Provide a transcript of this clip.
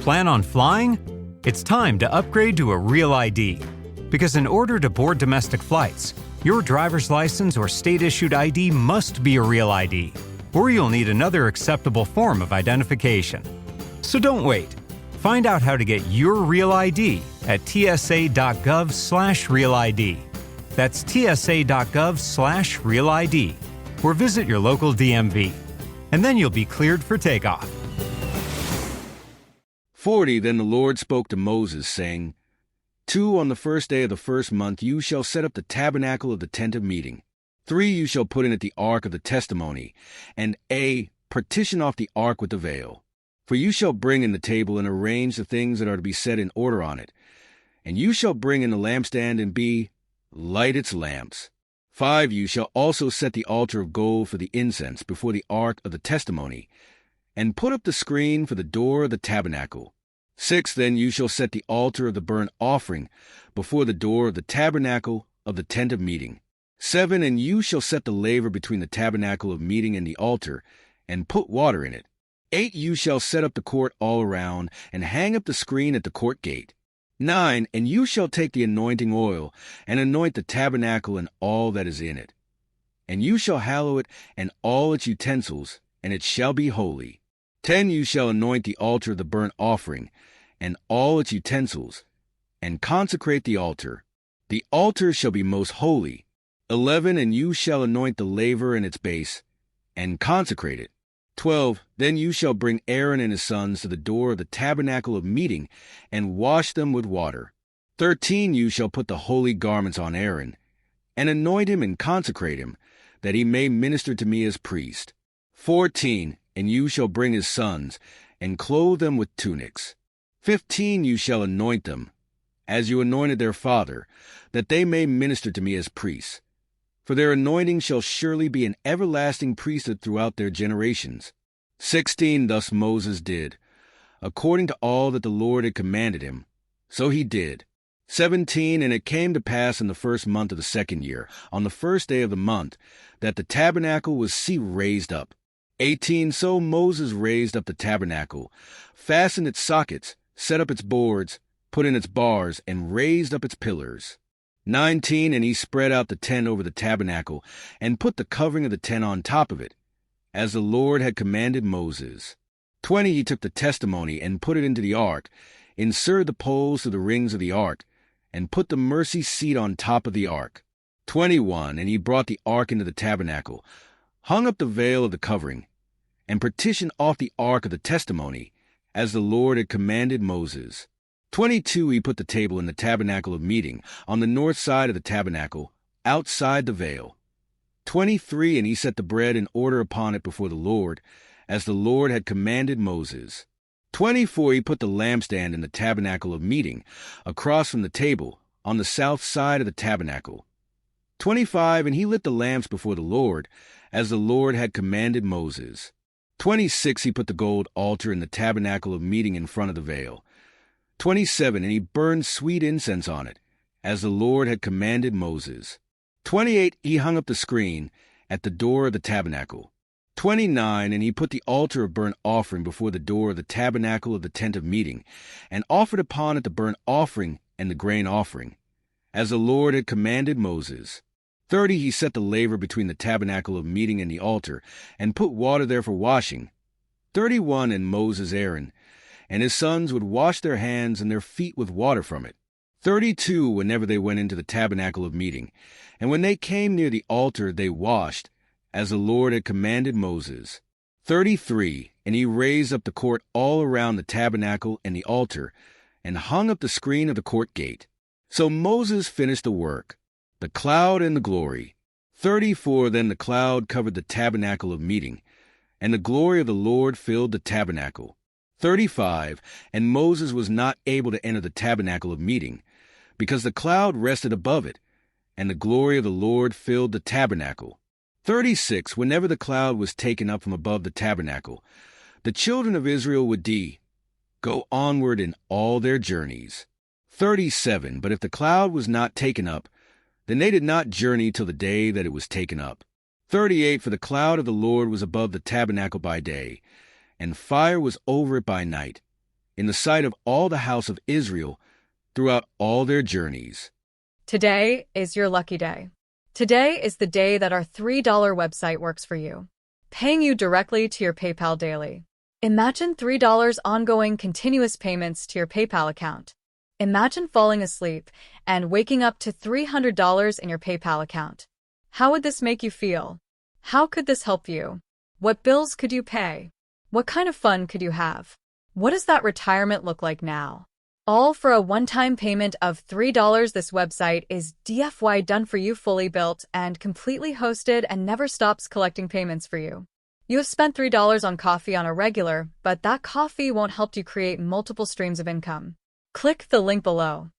Plan on flying? It's time to upgrade to a real ID. Because in order to board domestic flights, your driver's license or state-issued ID must be a real ID, or you'll need another acceptable form of identification. So don't wait. Find out how to get your real ID at tsa.gov/realid. That's tsa.gov/realid, or visit your local DMV. And then you'll be cleared for takeoff. 40 Then the Lord spoke to Moses, saying, 2 On the first day of the first month you shall set up the tabernacle of the tent of meeting. 3 You shall put in it the ark of the testimony, and partition off the ark with the veil. For you shall bring in the table and arrange the things that are to be set in order on it. And you shall bring in the lampstand and light its lamps. 5 You shall also set the altar of gold for the incense before the ark of the testimony, and put up the screen for the door of the tabernacle. 6 Then you shall set the altar of the burnt offering before the door of the tabernacle of the tent of meeting. 7 And you shall set the laver between the tabernacle of meeting and the altar, and put water in it. 8 You shall set up the court all around, and hang up the screen at the court gate. 9 And you shall take the anointing oil, and anoint the tabernacle and all that is in it. And you shall hallow it and all its utensils, and it shall be holy. 10 You shall anoint the altar of the burnt offering, and all its utensils, and consecrate the altar. The altar shall be most holy. 11 And you shall anoint the laver and its base, and consecrate it. 12 Then you shall bring Aaron and his sons to the door of the tabernacle of meeting, and wash them with water. 13 You shall put the holy garments on Aaron, and anoint him and consecrate him, that he may minister to me as priest. 14 And you shall bring his sons, and clothe them with tunics. 15 You shall anoint them, as you anointed their father, that they may minister to me as priests. For their anointing shall surely be an everlasting priesthood throughout their generations. 16 Thus Moses did, according to all that the Lord had commanded him. So he did. 17 And it came to pass in the first month of the second year, on the first day of the month, that the tabernacle was raised up. 18 So Moses raised up the tabernacle, fastened its sockets, set up its boards, put in its bars, and raised up its pillars. 19 And he spread out the tent over the tabernacle, and put the covering of the tent on top of it, as the Lord had commanded Moses. 20 He took the testimony, and put it into the ark, inserted the poles to the rings of the ark, and put the mercy seat on top of the ark. 21 And he brought the ark into the tabernacle, hung up the veil of the covering, and partitioned off the ark of the testimony, as the Lord had commanded Moses. 22 He put the table in the tabernacle of meeting, on the north side of the tabernacle, outside the veil. 23 And he set the bread in order upon it before the Lord, as the Lord had commanded Moses. 24 He put the lampstand in the tabernacle of meeting, across from the table, on the south side of the tabernacle. 25 And he lit the lamps before the Lord, as the Lord had commanded Moses. 26 He put the gold altar in the tabernacle of meeting in front of the veil. 27 And he burned sweet incense on it, as the Lord had commanded Moses. 28 He hung up the screen at the door of the tabernacle. 29 And he put the altar of burnt offering before the door of the tabernacle of the tent of meeting, and offered upon it the burnt offering and the grain offering, as the Lord had commanded Moses. 30 He set the laver between the tabernacle of meeting and the altar, and put water there for washing. 31 And Moses, Aaron, and his sons would wash their hands and their feet with water from it. 32 Whenever they went into the tabernacle of meeting, and when they came near the altar they washed, as the Lord had commanded Moses. 33 And he raised up the court all around the tabernacle and the altar, and hung up the screen of the court gate. So Moses finished the work, the cloud and the glory. 34 Then the cloud covered the tabernacle of meeting, and the glory of the Lord filled the tabernacle. 35 And Moses was not able to enter the tabernacle of meeting, because the cloud rested above it, and the glory of the Lord filled the tabernacle. 36 Whenever the cloud was taken up from above the tabernacle, the children of Israel would go onward in all their journeys. 37 But if the cloud was not taken up, then they did not journey till the day that it was taken up. 38 For the cloud of the Lord was above the tabernacle by day, and fire was over it by night, in the sight of all the house of Israel throughout all their journeys. Today is your lucky day. Today is the day that our $3 website works for you, paying you directly to your PayPal daily. Imagine $3 ongoing continuous payments to your PayPal account. Imagine falling asleep and waking up to $300 in your PayPal account. How would this make you feel? How could this help you? What bills could you pay? What kind of fun could you have? What does that retirement look like now? All for a one-time payment of $3. This website is DFY done for you, fully built and completely hosted, and never stops collecting payments for you. You have spent $3 on coffee on a regular, but that coffee won't help you create multiple streams of income. Click the link below.